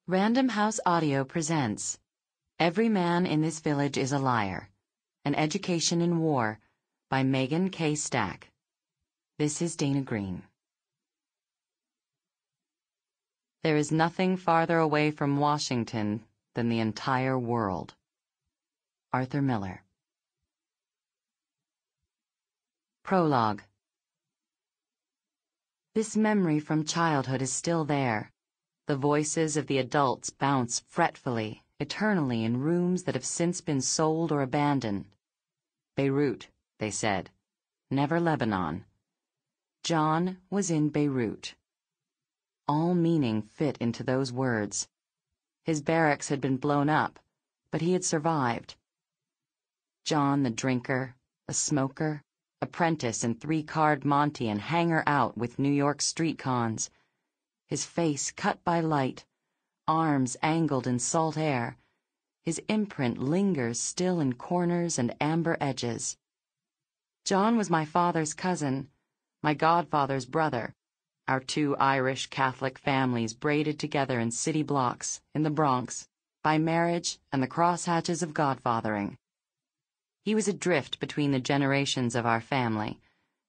Random House Audio presents Every Man in This Village is a Liar, An Education in War by Megan K. Stack. This is Dana Green. There is nothing farther away from Washington than the entire world. Arthur Miller. Prologue. This memory from childhood is still there. The voices of the adults bounce fretfully, eternally in rooms that have since been sold or abandoned. Beirut, they said. Never Lebanon. John was in Beirut. All meaning fit into those words. His barracks had been blown up, but he had survived. John the drinker, a smoker, apprentice in three-card Monte and hanger out with New York street cons. His face cut by light, arms angled in salt air. His imprint lingers still in corners and amber edges. John was my father's cousin, my godfather's brother, our two Irish Catholic families braided together in city blocks, in the Bronx, by marriage and the crosshatches of godfathering. He was adrift between the generations of our family,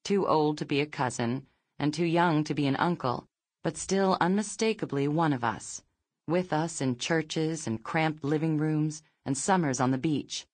too old to be a cousin and too young to be an uncle, but still unmistakably one of us, with us in churches and cramped living rooms and summers on the beach.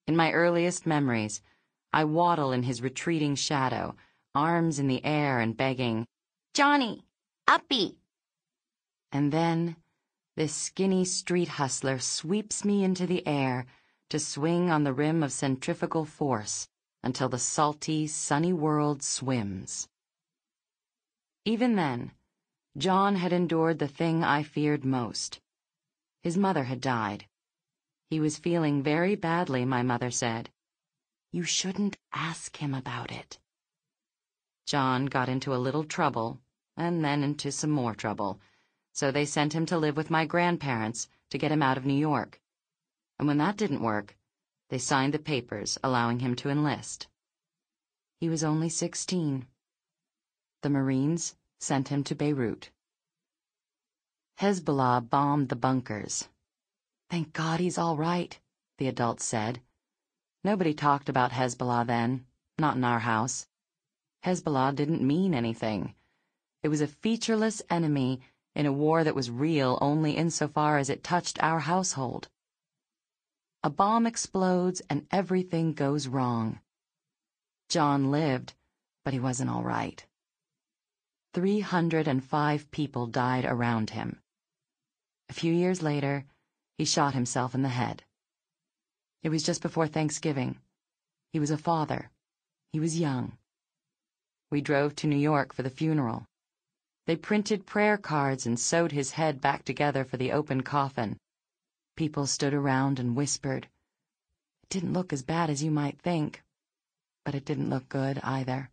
In my earliest memories, I waddle in his retreating shadow, arms in the air and begging, "Johnny, uppy!" And then this skinny street hustler sweeps me into the air to swing on the rim of centrifugal force until the salty, sunny world swims. Even then, John had endured the thing I feared most. His mother had died. He was feeling very badly, my mother said. "You shouldn't ask him about it." John got into a little trouble, and then into some more trouble, so they sent him to live with my grandparents to get him out of New York. And when that didn't work, they signed the papers allowing him to enlist. He was only 16. The Marines sent him to Beirut. Hezbollah bombed the bunkers. "Thank God he's all right," the adults said. Nobody talked about Hezbollah then, not in our house. Hezbollah didn't mean anything. It was a featureless enemy in a war that was real only insofar as it touched our household. A bomb explodes and everything goes wrong. John lived, but he wasn't all right. 305 people died around him. A few years later, he shot himself in the head. It was just before Thanksgiving. He was a father. He was young. We drove to New York for the funeral. They printed prayer cards and sewed his head back together for the open coffin. People stood around and whispered. It didn't look as bad as you might think, but it didn't look good either.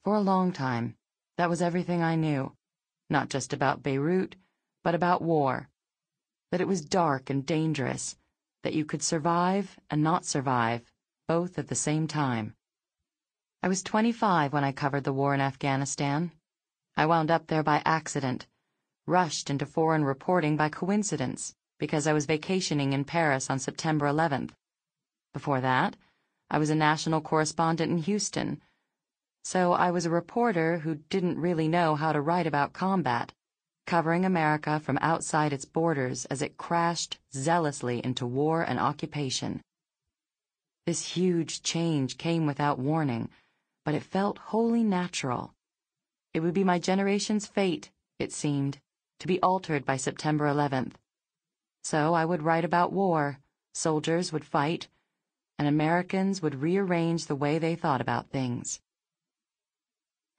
For a long time, that was everything I knew, not just about Beirut, but about war. That it was dark and dangerous, that you could survive and not survive, both at the same time. I was 25 when I covered the war in Afghanistan. I wound up there by accident, rushed into foreign reporting by coincidence, because I was vacationing in Paris on September 11th. Before that, I was a national correspondent in Houston, so I was a reporter who didn't really know how to write about combat, covering America from outside its borders as it crashed zealously into war and occupation. This huge change came without warning, but it felt wholly natural. It would be my generation's fate, it seemed, to be altered by September 11th. So I would write about war, soldiers would fight, and Americans would rearrange the way they thought about things.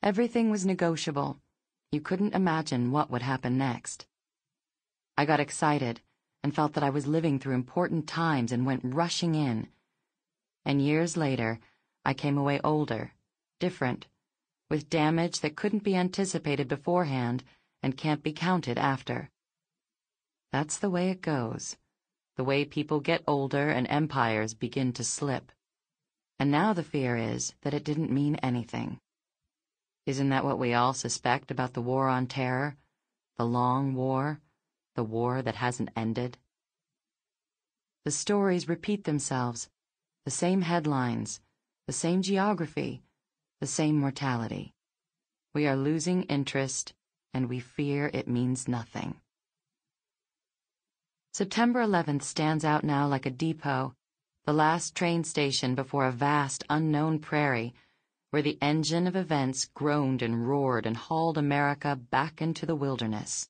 Everything was negotiable. You couldn't imagine what would happen next. I got excited and felt that I was living through important times and went rushing in. And years later, I came away older, different, with damage that couldn't be anticipated beforehand and can't be counted after. That's the way it goes, the way people get older and empires begin to slip. And now the fear is that it didn't mean anything. Isn't that what we all suspect about the war on terror? the long war, the war that hasn't ended. The stories repeat themselves, the same headlines, the same geography, the same mortality. We are losing interest, and we fear it means nothing. September 11th stands out now like a depot, the last train station before a vast, unknown prairie, where the engine of events groaned and roared and hauled America back into the wilderness.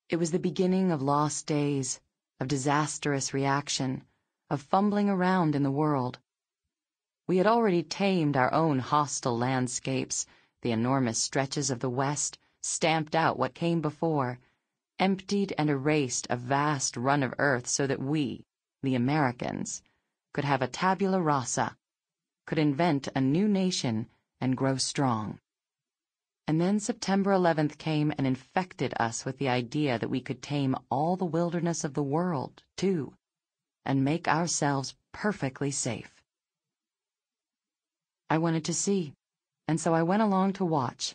It was the beginning of lost days, of disastrous reaction, of fumbling around in the world. We had already tamed our own hostile landscapes, the enormous stretches of the West stamped out what came before, emptied and erased a vast run of earth so that we, the Americans, could have a tabula rasa, could invent a new nation and grow strong. And then September 11th came and infected us with the idea that we could tame all the wilderness of the world, too, and make ourselves perfectly safe. I wanted to see, and so I went along to watch.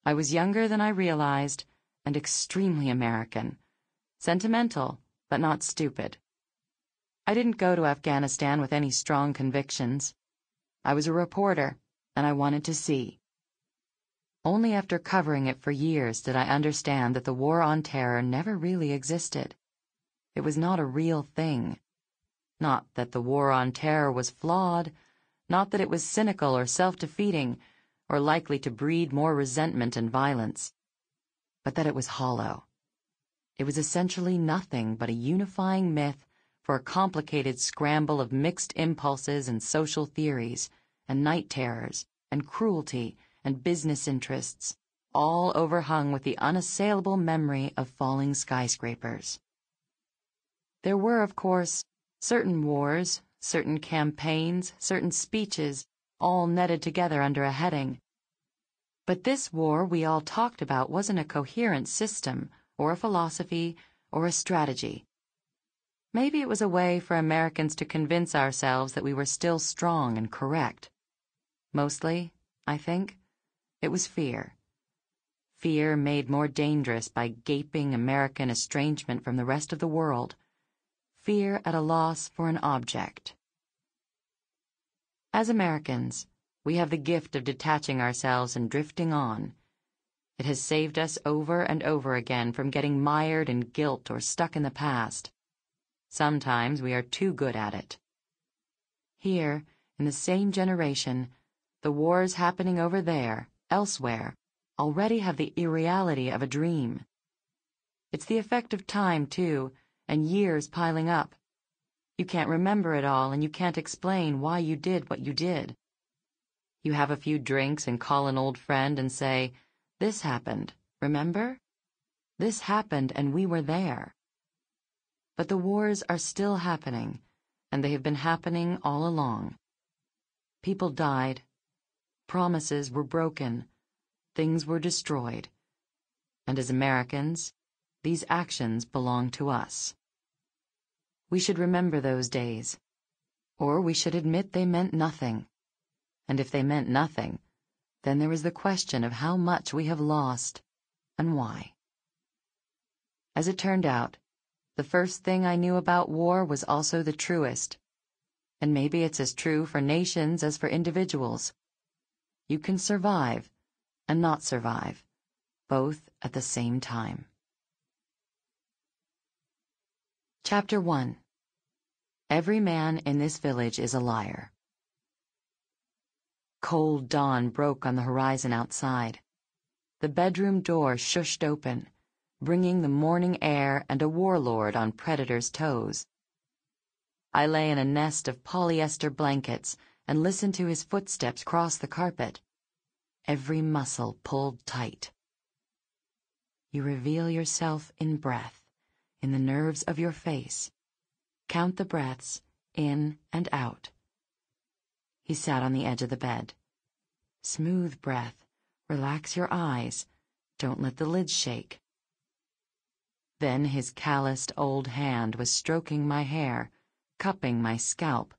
I was younger than I realized, and extremely American, sentimental, but not stupid. I didn't go to Afghanistan with any strong convictions. I was a reporter, and I wanted to see. Only after covering it for years did I understand that the war on terror never really existed. It was not a real thing. Not that the war on terror was flawed, not that it was cynical or self-defeating, or likely to breed more resentment and violence, but that it was hollow. It was essentially nothing but a unifying myth for a complicated scramble of mixed impulses and social theories, and night terrors, and cruelty, and business interests, all overhung with the unassailable memory of falling skyscrapers. There were, of course, certain wars, certain campaigns, certain speeches, all netted together under a heading. But this war we all talked about wasn't a coherent system, or a philosophy, or a strategy. Maybe it was a way for Americans to convince ourselves that we were still strong and correct. Mostly, I think, it was fear. Fear made more dangerous by gaping American estrangement from the rest of the world. Fear at a loss for an object. As Americans, we have the gift of detaching ourselves and drifting on. It has saved us over and over again from getting mired in guilt or stuck in the past. Sometimes we are too good at it. Here, in the same generation, the wars happening over there, elsewhere, already have the irreality of a dream. It's the effect of time, too, and years piling up. You can't remember it all, and you can't explain why you did what you did. You have a few drinks and call an old friend and say, "This happened, remember? This happened and we were there." But the wars are still happening, and they have been happening all along. People died. Promises were broken. Things were destroyed. And as Americans, these actions belong to us. We should remember those days, or we should admit they meant nothing. And if they meant nothing, then there is the question of how much we have lost, and why. As it turned out, the first thing I knew about war was also the truest, and maybe it's as true for nations as for individuals. You can survive and not survive, both at the same time. Chapter 1. Every man in this village is a liar. Cold dawn broke on the horizon outside. The bedroom door shushed open, bringing the morning air and a warlord on predator's toes. I lay in a nest of polyester blankets and listened to his footsteps cross the carpet, every muscle pulled tight. You reveal yourself in breath, in the nerves of your face. Count the breaths, in and out. He sat on the edge of the bed. Smooth breath, relax your eyes, don't let the lids shake. Then his calloused old hand was stroking my hair, cupping my scalp,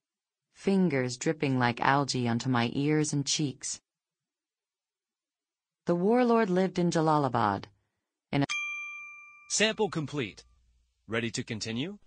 fingers dripping like algae onto my ears and cheeks. The warlord lived in Jalalabad, in a Sample complete. Ready to continue?